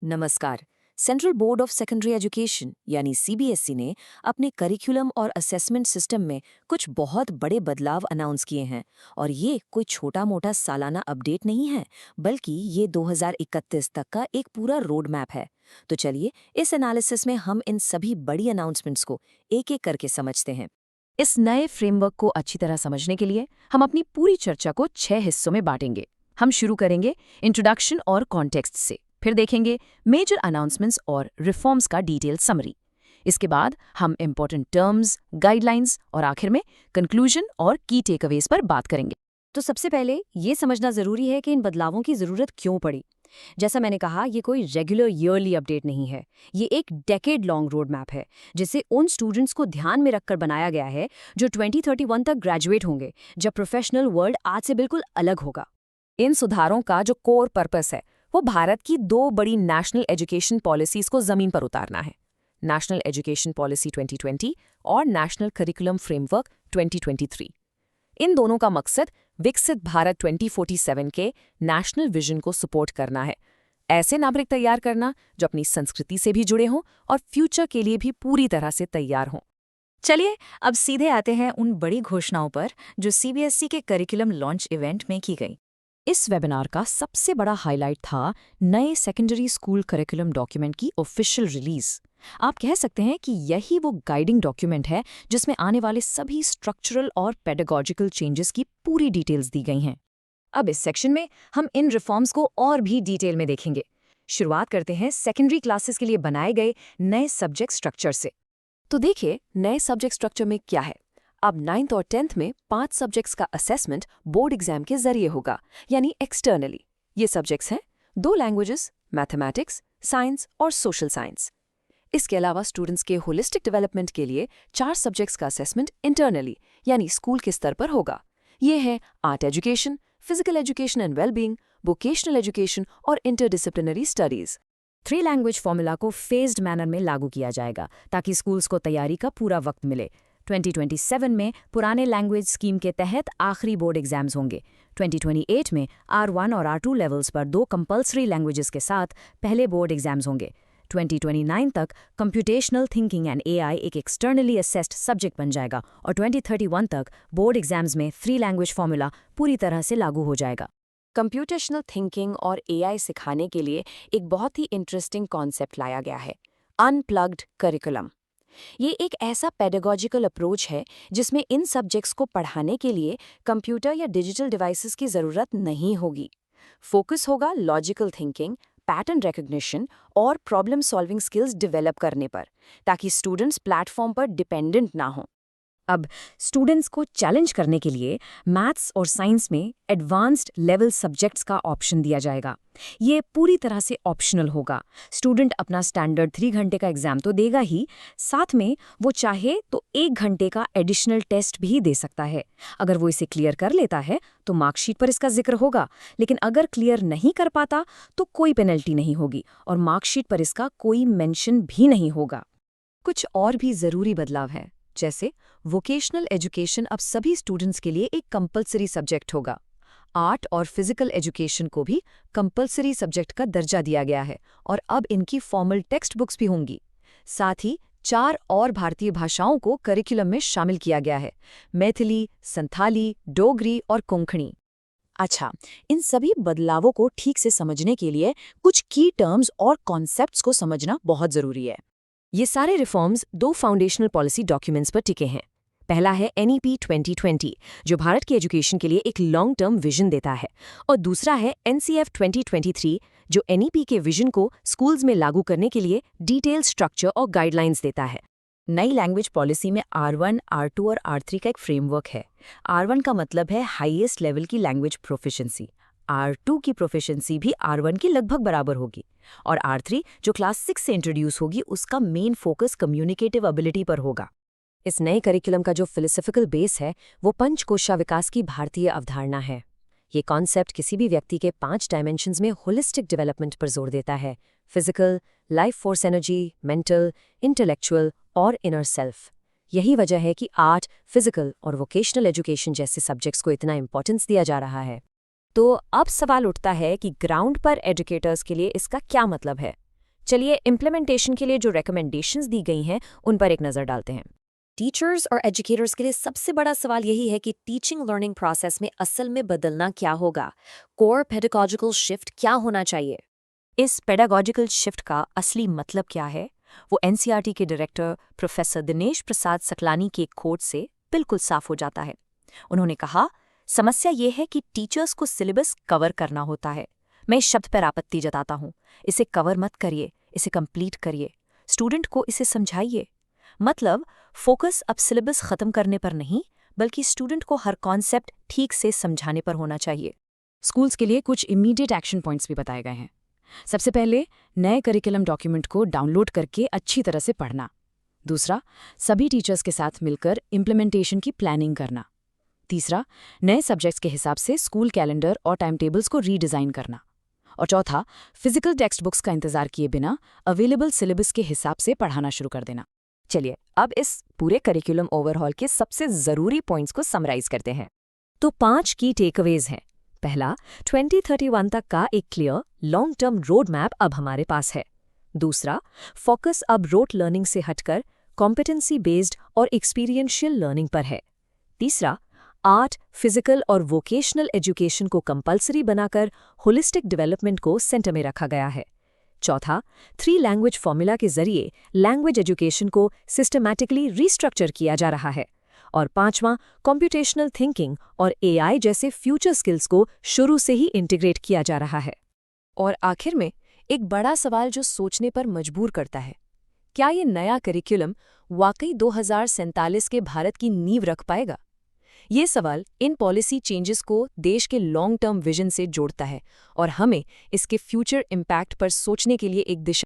नमस्कार। Central board of secondary education यानी CBSE ने अपने करिकुलम और असेसमेंट सिस्टम में कुछ बहुत बड़े बदलाव अनाउंस किए हैं। और ये कोई छोटा मोटा सालाना अपडेट नहीं है, बल्कि ये 2031 तक का एक पूरा रोड मैप है। तो चलिए, इस एनालिसिस में हम इन सभी बड़ी अनाउंसमेंट्स को एक एक करके समझते हैं। इस नए फ्रेमवर्क को अच्छी तरह समझने के लिए हम अपनी पूरी चर्चा को 6 हिस्सों में बांटेंगे। हम शुरू करेंगे इंट्रोडक्शन और कॉन्टेक्स्ट से, फिर देखेंगे मेजर अनाउंसमेंट्स और रिफॉर्म्स का डिटेल समरी। इसके बाद हम इंपॉर्टेंट टर्म्स, गाइडलाइंस और आखिर में कंक्लूजन और की टेकअवेज पर बात करेंगे। तो सबसे पहले ये समझना जरूरी है कि इन बदलावों की जरूरत क्यों पड़ी। जैसा मैंने कहा, ये कोई रेगुलर ईयरली अपडेट नहीं है। ये एक डेकेड लॉन्ग रोड मैप है, जिसे उन स्टूडेंट्स को ध्यान में रखकर बनाया गया है जो 2031 तक ग्रेजुएट होंगे, जब प्रोफेशनल वर्ल्ड आज से बिल्कुल अलग होगा। इन सुधारों का जो कोर पर्पस है वो भारत की 2 बड़ी नेशनल एजुकेशन पॉलिसीज को जमीन पर उतारना है, नेशनल एजुकेशन पॉलिसी 2020 और नेशनल करिकुलम फ्रेमवर्क 2023। इन दोनों का मकसद विकसित भारत 2047 के नेशनल विजन को सपोर्ट करना है। ऐसे नागरिक तैयार करना जो अपनी संस्कृति से भी जुड़े हों और फ्यूचर के लिए भी पूरी तरह से तैयार हों। चलिए, अब सीधे आते हैं उन बड़ी घोषणाओं पर जो सीबीएसई के करिकुलम लॉन्च इवेंट में की गई। इस वेबिनार का सबसे बड़ा हाईलाइट था नए सेकेंडरी स्कूल करिकुलम डॉक्यूमेंट की ऑफिशियल रिलीज। आप कह सकते हैं कि यही वो गाइडिंग डॉक्यूमेंट है जिसमें आने वाले सभी स्ट्रक्चरल और पेडागॉजिकल चेंजेस की पूरी डिटेल्स दी गई हैं। अब इस सेक्शन में हम इन रिफॉर्म्स को और भी डिटेल में देखेंगे। शुरुआत करते हैं सेकेंडरी क्लासेस के लिए बनाए गए नए सब्जेक्ट स्ट्रक्चर से। तो देखिए, नए सब्जेक्ट स्ट्रक्चर में क्या है। अब 9th और 10th में 5 सब्जेक्ट्स का असेसमेंट बोर्ड एग्जाम के जरिए होगा, यानी एक्सटर्नली। ये सब्जेक्ट्स हैं 2 लैंग्वेजेस, मैथमेटिक्स, साइंस और सोशल साइंस। इसके अलावा स्टूडेंट्स के होलिस्टिक डेवलपमेंट के लिए 4 सब्जेक्ट्स का असेसमेंट इंटरनली, यानी स्कूल के स्तर पर होगा। ये है art education, physical education and wellbeing, vocational education और इंटरडिसिप्लिनरी स्टडीज। 3 लैंग्वेज फॉर्मूला को फेज्ड मैनर में लागू किया जाएगा ताकि स्कूल्स को तैयारी का पूरा वक्त मिले। 2027 में पुराने लैंग्वेज स्कीम के तहत आखिरी बोर्ड एग्जाम्स होंगे। 2028 में R1 और R2 लेवल्स पर 2 कंपल्सरी लैंग्वेजेस के साथ पहले बोर्ड एग्जाम्स होंगे। 2029 तक कंप्यूटेशनल थिंकिंग एंड AI एक एक्सटर्नली असेस्ड सब्जेक्ट बन जाएगा और 2031 तक बोर्ड एग्जाम्स में 3 लैंग्वेज फॉर्मूला पूरी तरह से लागू हो जाएगा। कंप्यूटेशनल थिंकिंग और AI सिखाने के लिए एक बहुत ही इंटरेस्टिंग कॉन्सेप्ट लाया गया है, अनप्लग्ड करिकुलम। ये एक ऐसा पेडागॉजिकल अप्रोच है जिसमें इन सब्जेक्ट्स को पढ़ाने के लिए कंप्यूटर या डिजिटल डिवाइसेस की ज़रूरत नहीं होगी। फोकस होगा लॉजिकल थिंकिंग, पैटर्न रिकग्निशन और प्रॉब्लम सॉल्विंग स्किल्स डेवलप करने पर, ताकि स्टूडेंट्स प्लेटफॉर्म पर डिपेंडेंट ना हों। अब स्टूडेंट्स को चैलेंज करने के लिए मैथ्स और साइंस में एडवांस्ड लेवल सब्जेक्ट्स का ऑप्शन दिया जाएगा। ये पूरी तरह से ऑप्शनल होगा। स्टूडेंट अपना स्टैंडर्ड 3 घंटे का एग्जाम तो देगा ही, साथ में वो चाहे तो 1 घंटे का एडिशनल टेस्ट भी दे सकता है। अगर वो इसे क्लियर कर लेता है तो मार्कशीट पर इसका जिक्र होगा, लेकिन अगर क्लियर नहीं कर पाता तो कोई पेनल्टी नहीं होगी और मार्कशीट पर इसका कोई मेंशन भी नहीं होगा। कुछ और भी ज़रूरी बदलाव हैं, जैसे वोकेशनल एजुकेशन अब सभी स्टूडेंट्स के लिए एक कंपलसरी सब्जेक्ट होगा। आर्ट और फिजिकल एजुकेशन को भी कंपलसरी सब्जेक्ट का दर्जा दिया गया है और अब इनकी फॉर्मल टेक्स्ट बुक्स भी होंगी। साथ ही 4 और भारतीय भाषाओं को करिकुलम में शामिल किया गया है, मैथिली, संथाली, डोगरी और कोंकणी। अच्छा, इन सभी बदलावों को ठीक से समझने के लिए कुछ की टर्म्स और कॉन्सेप्ट्स को समझना बहुत ज़रूरी है। ये सारे रिफॉर्म्स 2 फाउंडेशनल पॉलिसी डॉक्यूमेंट्स पर टिके हैं। पहला है NEP 2020, जो भारत की एजुकेशन के लिए एक लॉन्ग टर्म विजन देता है, और दूसरा है NCF 2023, जो NEP के विजन को स्कूल्स में लागू करने के लिए डिटेल स्ट्रक्चर और गाइडलाइंस देता है। नई लैंग्वेज पॉलिसी में R1, R2 और R3 का एक फ्रेमवर्क है। R1 का मतलब है हाईएस्ट लेवल की लैंग्वेज प्रोफिशिएंसी। R2 की प्रोफिशिएंसी भी R1 की लगभग बराबर होगी, और R3 जो क्लास 6 से इंट्रोड्यूस होगी, उसका मेन फोकस कम्युनिकेटिव एबिलिटी पर होगा। इस नए करिकुलम का जो फिलोसॉफिकल बेस है वो पंचकोशा विकास की भारतीय अवधारणा है। ये कॉन्सेप्ट किसी भी व्यक्ति के 5 डायमेंशंस में होलिस्टिक डेवलपमेंट पर जोर देता है, physical, life force energy, mental, intellectual और इनर सेल्फ। यही वजह है कि आर्ट, फिजिकल और वोकेशनल एजुकेशन जैसे सब्जेक्ट्स को इतना इंपॉर्टेंस दिया जा रहा है। तो अब सवाल उठता है कि ग्राउंड पर एजुकेटर्स के लिए इसका क्या मतलब है। चलिए इम्प्लीमेंटेशन के लिए जो रिकमेंडेशंस दी गई हैं उन पर एक नज़र डालते हैं। टीचर्स और एजुकेटर्स के लिए सबसे बड़ा सवाल यही है कि टीचिंग लर्निंग प्रोसेस में असल में बदलना क्या होगा, कोर पेडागोजिकल शिफ्ट क्या होना चाहिए। इस पेडागोजिकल शिफ्ट का असली मतलब क्या है, वो एनसीईआरटी के डायरेक्टर प्रोफेसर दिनेश प्रसाद सकलानी के कोट से बिल्कुल साफ हो जाता है। उन्होंने कहा, समस्या ये है कि टीचर्स को सिलेबस कवर करना होता है। मैं इस शब्द पर आपत्ति जताता हूँ। इसे कवर मत करिए, इसे कंप्लीट करिए। स्टूडेंट को इसे समझाइए। मतलब फोकस अब सिलेबस खत्म करने पर नहीं, बल्कि स्टूडेंट को हर कॉन्सेप्ट ठीक से समझाने पर होना चाहिए। स्कूल्स के लिए कुछ इमीडिएट एक्शन पॉइंट्स भी बताए गए हैं। सबसे पहले, नए करिकुलम डॉक्यूमेंट को डाउनलोड करके अच्छी तरह से पढ़ना। दूसरा, सभी टीचर्स के साथ मिलकर इम्प्लीमेंटेशन की प्लानिंग करना। तीसरा, नए सब्जेक्ट्स के हिसाब से स्कूल कैलेंडर और टाइम टेबल्स को रीडिज़ाइन करना। और चौथा, फिजिकल टेक्स्ट बुक्स का इंतजार किए बिना अवेलेबल सिलेबस के हिसाब से पढ़ाना शुरू कर देना। चलिए अब इस पूरे करिकुलम ओवरहॉल के सबसे ज़रूरी पॉइंट्स को समराइज करते हैं। तो 5 की टेकअवेज हैं। पहला, 2031 तक का एक clear long term road map अब हमारे पास है। दूसरा, फोकस अब रोट लर्निंग से हटकर कॉम्पिटेंसी बेस्ड और एक्सपीरियंशियल लर्निंग पर है। तीसरा, आर्ट, फिजिकल और वोकेशनल एजुकेशन को कंपल्सरी बनाकर होलिस्टिक डेवलपमेंट को सेंटर में रखा गया है। चौथा, 3 लैंग्वेज फॉर्मूला के जरिए लैंग्वेज एजुकेशन को सिस्टमैटिकली रीस्ट्रक्चर किया जा रहा है। और पांचवां, कंप्यूटेशनल थिंकिंग और एआई जैसे फ्यूचर स्किल्स को शुरू से ही इंटीग्रेट किया जा रहा है। और आखिर में एक बड़ा सवाल जो सोचने पर मजबूर करता है, क्या ये नया करिकुलम वाकई 2047 के भारत की नींव रख पाएगा? ये सवाल इन पॉलिसी चेंजेस को देश के लॉन्ग टर्म विजन से जोड़ता है और हमें इसके फ्यूचर इम्पैक्ट पर सोचने के लिए एक दिशा